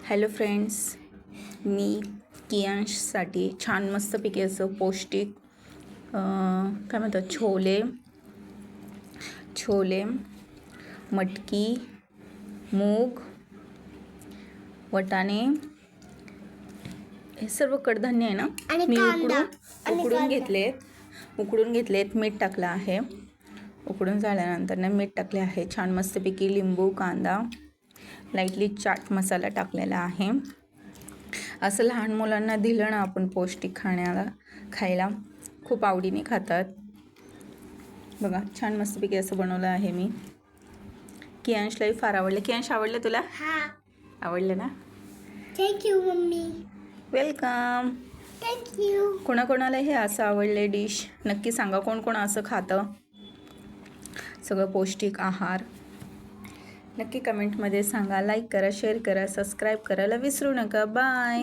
Hello friends, मी कियांशसाठी छान मस्तपैकी असं पौष्टिक काय म्हणतात छोले मटकी मूग वाटाणे हे सर्व कडधान्य आहे ना, मी उकडून घेतलेत मीठ टाकलं आहे. उकडून झाल्यानंतर ना मीठ टाकले आहे. छान मस्तपैकी लिंबू कांदा लाईटली चाट मसाला टाकलेला आहे. असं लहान मुलांना दिलं ना आपण पौष्टिक खायला खूप आवडीने खातात. बघा छान मस्तपैकी असं बनवलं आहे मी. कियांशलाही फार आवडलं. कियांश आवडलं तुला? आवडलं ना? Thank you mummy. वेलकम. थँक्यू. कोणाकोणाला हे असं आवडले डिश नक्की सांगा. कोण कोण असं खातं सगळं पौष्टिक आहार नक्की कमेंटमध्ये सांगा. लाईक करा, शेअर करा, सबस्क्राईब करायला विसरू नका. बाय.